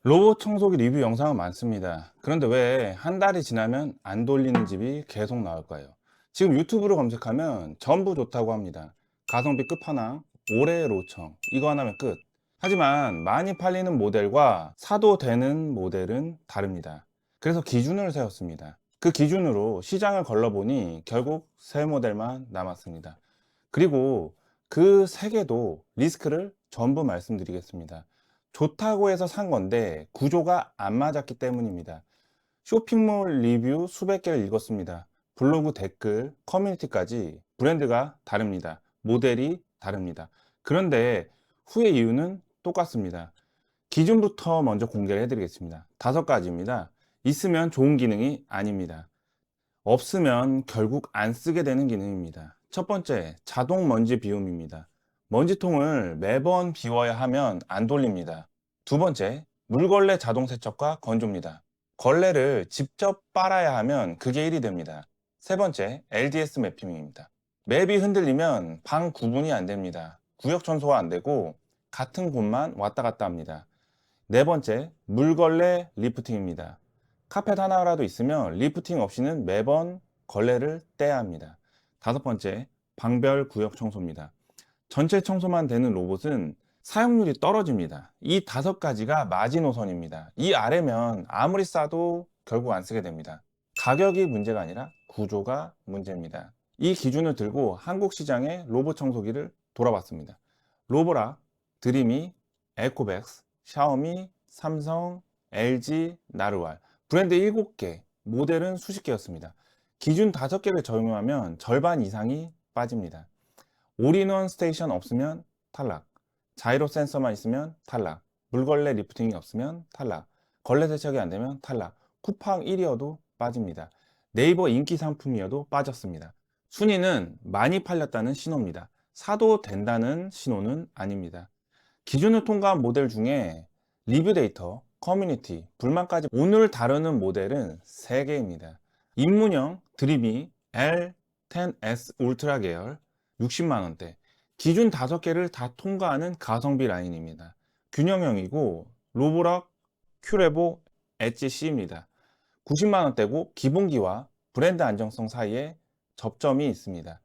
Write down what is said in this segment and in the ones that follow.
로봇 청소기 리뷰 영상은 많습니다. 그런데 왜 한 달이 지나면 안 돌리는 집이 계속 나올까요? 지금 유튜브로 검색하면 전부 좋다고 합니다. 가성비 끝판왕, 올해의 로청, 이거 하나면 끝. 하지만 많이 팔리는 모델과 사도 되는 모델은 다릅니다. 그래서 기준을 세웠습니다. 그 기준으로 시장을 걸러보니 결국 새 모델만 남았습니다. 그리고 그 세 개도 리스크를 전부 말씀드리겠습니다. 좋다고 해서 산 건데 구조가 안 맞았기 때문입니다. 쇼핑몰 리뷰 수백 개를 읽었습니다. 블로그 댓글, 커뮤니티까지 브랜드가 다릅니다. 모델이 다릅니다. 그런데 후의 이유는 똑같습니다. 기준부터 먼저 공개를 해드리겠습니다. 5가지입니다. 있으면 좋은 기능이 아닙니다. 없으면 결국 안 쓰게 되는 기능입니다. 첫 번째, 자동 먼지 비움입니다. 먼지통을 매번 비워야 하면 안 돌립니다. 두 번째, 물걸레 자동 세척과 건조입니다. 걸레를 직접 빨아야 하면 그게 일이 됩니다. 세 번째, LDS 매핑입니다. 맵이 흔들리면 방 구분이 안 됩니다. 구역 청소가 안 되고 같은 곳만 왔다 갔다 합니다. 네 번째, 물걸레 리프팅입니다. 카펫 하나라도 있으면 리프팅 없이는 매번 걸레를 떼야 합니다. 다섯 번째, 방별 구역 청소입니다. 전체 청소만 되는 로봇은 사용률이 떨어집니다. 이 5가지가 마지노선입니다. 이 아래면 아무리 싸도 결국 안 쓰게 됩니다. 가격이 문제가 아니라 구조가 문제입니다. 이 기준을 들고 한국 시장의 로봇 청소기를 돌아봤습니다. 로보락, 드리미, 에코백스, 샤오미, 삼성, LG, 나르왈 브랜드 7개, 모델은 수십 개였습니다. 기준 5개를 적용하면 절반 이상이 빠집니다. 올인원 스테이션 없으면 탈락, 자이로 센서만 있으면 탈락, 물걸레 리프팅이 없으면 탈락, 걸레 세척이 안 되면 탈락, 쿠팡 1위여도 빠집니다. 네이버 인기 상품이어도 빠졌습니다. 순위는 많이 팔렸다는 신호입니다. 사도 된다는 신호는 아닙니다. 기준을 통과한 모델 중에 리뷰 데이터, 커뮤니티, 불만까지 오늘 다루는 모델은 3개입니다. 입문형 드림이 L10S 울트라 계열 60만원대, 기준 5개를 다 통과하는 가성비 라인입니다. 균형형이고 로보락 큐레보 엣지 C입니다. 90만원대고 기본기와 브랜드 안정성 사이에 접점이 있습니다.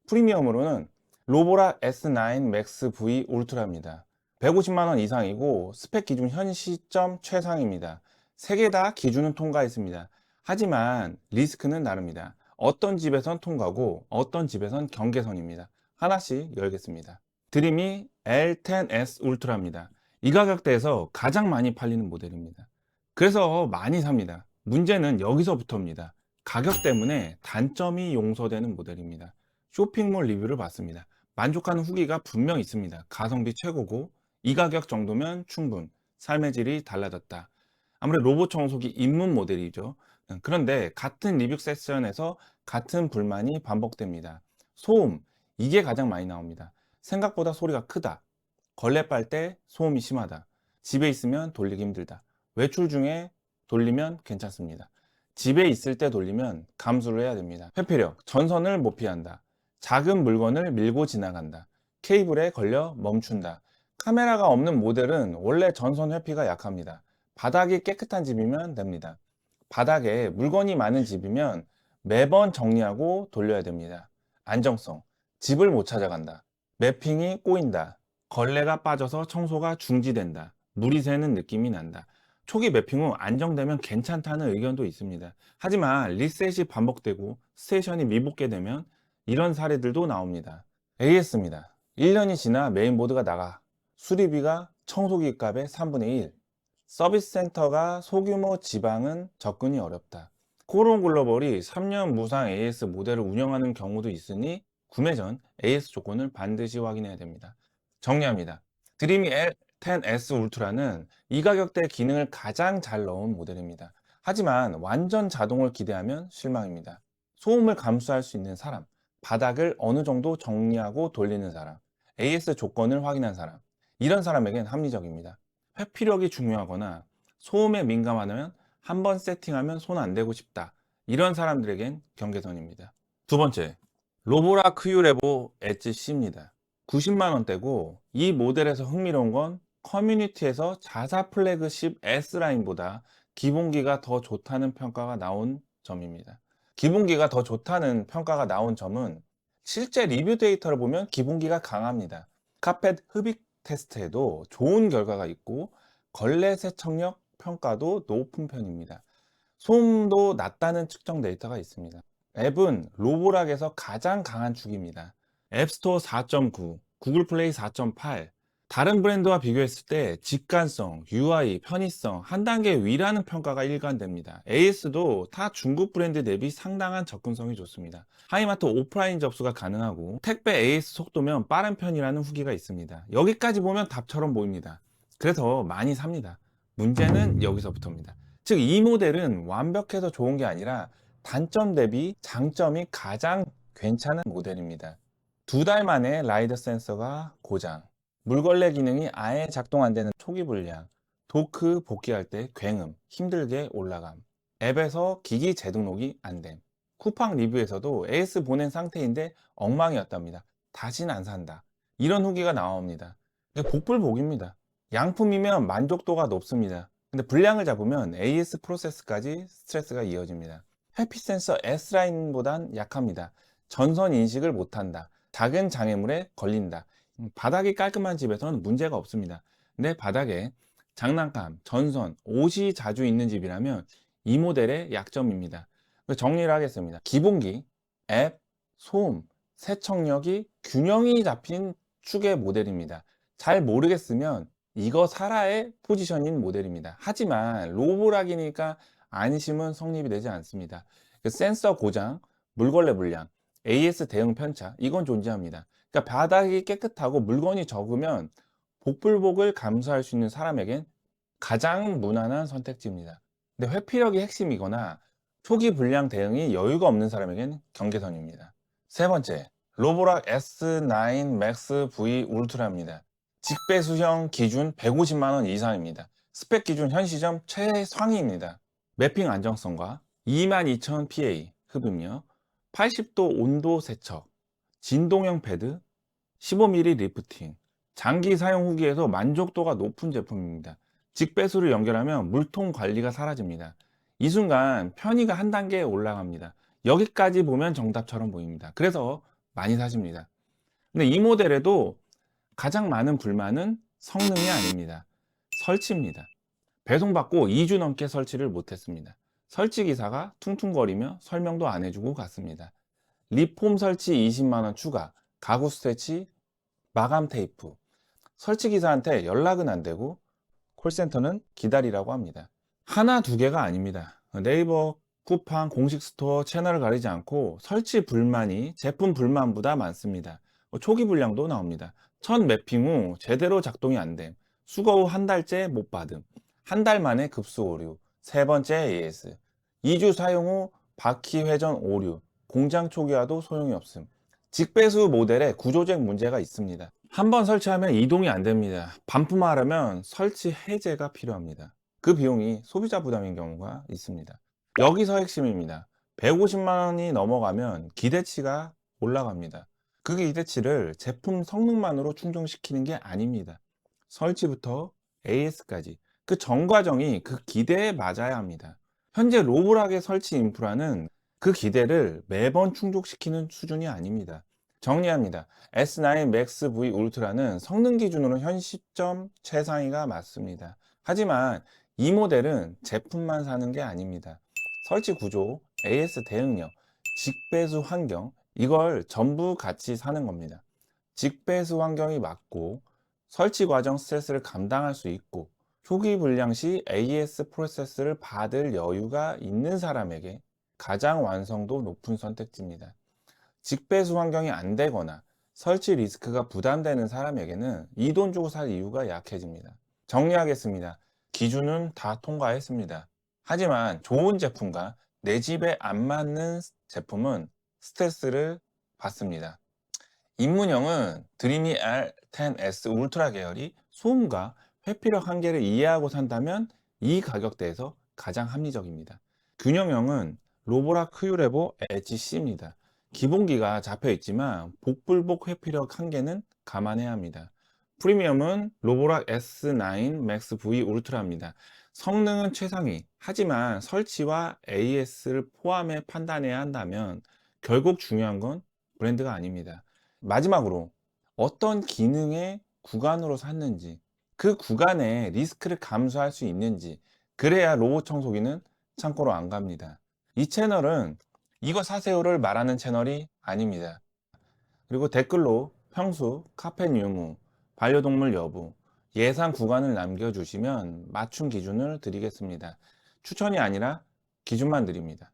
프리미엄으로는 로보락 S9 맥스 V 울트라입니다. 150만원 이상이고 스펙 기준 현 시점 최상입니다. 3개 다 기준은 통과했습니다. 하지만 리스크는 다릅니다. 어떤 집에선 통과고 어떤 집에선 경계선입니다. 하나씩 열겠습니다. 드림이 L10S 울트라입니다. 이 가격대에서 가장 많이 팔리는 모델입니다. 그래서 많이 삽니다. 문제는 여기서부터입니다. 가격 때문에 단점이 용서되는 모델입니다. 쇼핑몰 리뷰를 봤습니다. 만족하는 후기가 분명 있습니다. 가성비 최고고 이 가격 정도면 충분, 삶의 질이 달라졌다. 아무래도 로봇 청소기 입문 모델이죠. 그런데 같은 리뷰 세션에서 같은 불만이 반복됩니다. 소음, 이게 가장 많이 나옵니다. 생각보다 소리가 크다. 걸레 빨 때 소음이 심하다. 집에 있으면 돌리기 힘들다. 외출 중에 돌리면 괜찮습니다. 집에 있을 때 돌리면 감수를 해야 됩니다. 회피력, 전선을 못 피한다. 작은 물건을 밀고 지나간다. 케이블에 걸려 멈춘다. 카메라가 없는 모델은 원래 전선 회피가 약합니다. 바닥이 깨끗한 집이면 됩니다. 바닥에 물건이 많은 집이면 매번 정리하고 돌려야 됩니다. 안정성, 집을 못 찾아간다. 매핑이 꼬인다. 걸레가 빠져서 청소가 중지된다. 물이 새는 느낌이 난다. 초기 매핑 후 안정되면 괜찮다는 의견도 있습니다. 하지만 리셋이 반복되고 스테이션이 미복게 되면 이런 사례들도 나옵니다. AS입니다. 1년이 지나 메인보드가 나가 수리비가 청소기 값의 3분의 1. 서비스 센터가 소규모 지방은 접근이 어렵다. 코론 글로벌이 3년 무상 AS 모델을 운영하는 경우도 있으니 구매 전 AS 조건을 반드시 확인해야 됩니다. 정리합니다. 드림이 L10S 울트라는 이 가격대 기능을 가장 잘 넣은 모델입니다. 하지만 완전 자동을 기대하면 실망입니다. 소음을 감수할 수 있는 사람, 바닥을 어느 정도 정리하고 돌리는 사람, AS 조건을 확인한 사람, 이런 사람에겐 합리적입니다. 회피력이 중요하거나 소음에 민감하면 한번 세팅하면 손 안 대고 싶다. 이런 사람들에겐 경계선입니다. 두 번째, 로보라 크유레보 엣지 C입니다. 90만원대고 이 모델에서 흥미로운 건 커뮤니티에서 자사 플래그십 S라인보다 기본기가 더 좋다는 평가가 나온 점입니다. 기본기가 더 좋다는 평가가 나온 점은 실제 리뷰 데이터를 보면 기본기가 강합니다. 카펫 흡입 테스트에도 좋은 결과가 있고 걸레 세척력 평가도 높은 편입니다. 소음도 낮다는 측정 데이터가 있습니다. 앱은 로보락에서 가장 강한 축입니다. 앱스토어 4.9, 구글 플레이 4.8. 다른 브랜드와 비교했을 때 직관성, UI, 편의성 한 단계 위라는 평가가 일관됩니다. AS도 타 중국 브랜드 대비 상당한 접근성이 좋습니다. 하이마트 오프라인 접수가 가능하고 택배 AS 속도면 빠른 편이라는 후기가 있습니다. 여기까지 보면 답처럼 보입니다. 그래서 많이 삽니다. 문제는 여기서부터입니다. 즉 이 모델은 완벽해서 좋은 게 아니라 단점 대비 장점이 가장 괜찮은 모델입니다. 2달 만에 라이더 센서가 고장, 물걸레 기능이 아예 작동 안 되는 초기 불량, 도크 복귀할 때 굉음, 힘들게 올라감, 앱에서 기기 재등록이 안 됨. 쿠팡 리뷰에서도 AS 보낸 상태인데 엉망이었답니다. 다신 안 산다. 이런 후기가 나옵니다. 복불복입니다. 양품이면 만족도가 높습니다. 근데 불량을 잡으면 AS 프로세스까지 스트레스가 이어집니다. 해피센서 S라인보단 약합니다. 전선 인식을 못한다. 작은 장애물에 걸린다. 바닥이 깔끔한 집에서는 문제가 없습니다. 근데 바닥에 장난감, 전선, 옷이 자주 있는 집이라면 이 모델의 약점입니다. 정리를 하겠습니다. 기본기, 앱, 소음, 세척력이 균형이 잡힌 축의 모델입니다. 잘 모르겠으면 이거 사라의 포지션인 모델입니다. 하지만 로보락이니까 안심은 성립이 되지 않습니다. 센서 고장, 물걸레 불량, AS 대응 편차, 이건 존재합니다. 그러니까 바닥이 깨끗하고 물건이 적으면 복불복을 감수할 수 있는 사람에겐 가장 무난한 선택지입니다. 근데 회피력이 핵심이거나 초기 불량 대응이 여유가 없는 사람에겐 경계선입니다. 세 번째, 로보락 S9 Max V 울트라입니다. 직배수형 기준 150만원 이상입니다. 스펙 기준 현 시점 최상위입니다. 매핑 안정성과 22,000 PA 흡입력, 80도 온도 세척, 진동형 패드, 15mm 리프팅, 장기 사용 후기에서 만족도가 높은 제품입니다. 직배수를 연결하면 물통 관리가 사라집니다. 이 순간 편의가 한 단계 올라갑니다. 여기까지 보면 정답처럼 보입니다. 그래서 많이 사십니다. 근데 이 모델에도 가장 많은 불만은 성능이 아닙니다. 설치입니다. 배송받고 2주 넘게 설치를 못했습니다. 설치 기사가 퉁퉁거리며 설명도 안 해주고 갔습니다. 리폼 설치 20만원 추가, 가구 스트레치, 마감 테이프. 설치 기사한테 연락은 안 되고 콜센터는 기다리라고 합니다. 하나 두 개가 아닙니다. 네이버, 쿠팡 공식 스토어 채널을 가리지 않고 설치 불만이 제품 불만보다 많습니다. 초기 불량도 나옵니다. 첫 매핑 후 제대로 작동이 안 됨, 수거 후 한 달째 못 받음, 한 달 만에 급수 오류, 세 번째 AS, 2주 사용 후 바퀴 회전 오류, 공장 초기화도 소용이 없음. 직배수 모델에 구조적 문제가 있습니다. 한번 설치하면 이동이 안 됩니다. 반품하려면 설치 해제가 필요합니다. 그 비용이 소비자 부담인 경우가 있습니다. 여기서 핵심입니다. 150만원이 넘어가면 기대치가 올라갑니다. 그 기대치를 제품 성능만으로 충족시키는 게 아닙니다. 설치부터 AS까지 그 전 과정이 그 기대에 맞아야 합니다. 현재 로보락의 설치 인프라는 그 기대를 매번 충족시키는 수준이 아닙니다. 정리합니다. S9 Max V 울트라는 성능 기준으로 현 시점 최상위가 맞습니다. 하지만 이 모델은 제품만 사는 게 아닙니다. 설치 구조, AS 대응력, 직배수 환경, 이걸 전부 같이 사는 겁니다. 직배수 환경이 맞고 설치 과정 스트레스를 감당할 수 있고 초기 불량 시 AS 프로세스를 받을 여유가 있는 사람에게 가장 완성도 높은 선택지입니다. 직배수 환경이 안 되거나 설치 리스크가 부담되는 사람에게는 이 돈 주고 살 이유가 약해집니다. 정리하겠습니다. 기준은 다 통과했습니다. 하지만 좋은 제품과 내 집에 안 맞는 제품은 스트레스를 받습니다. 입문형은 드리미 R10S 울트라 계열이 소음과 회피력 한계를 이해하고 산다면 이 가격대에서 가장 합리적입니다. 균형형은 로보락 크유레보 엣지 C입니다. 기본기가 잡혀 있지만 복불복 회피력 한계는 감안해야 합니다. 프리미엄은 로보락 S9 맥스 V 울트라입니다. 성능은 최상위, 하지만 설치와 AS를 포함해 판단해야 한다면 결국 중요한 건 브랜드가 아닙니다. 마지막으로 어떤 기능의 구간으로 샀는지, 그 구간의 리스크를 감수할 수 있는지, 그래야 로봇 청소기는 창고로 안 갑니다. 이 채널은 이거 사세요를 말하는 채널이 아닙니다. 그리고 댓글로 평수, 카펫 유무, 반려동물 여부, 예상 구간을 남겨주시면 맞춤 기준을 드리겠습니다. 추천이 아니라 기준만 드립니다.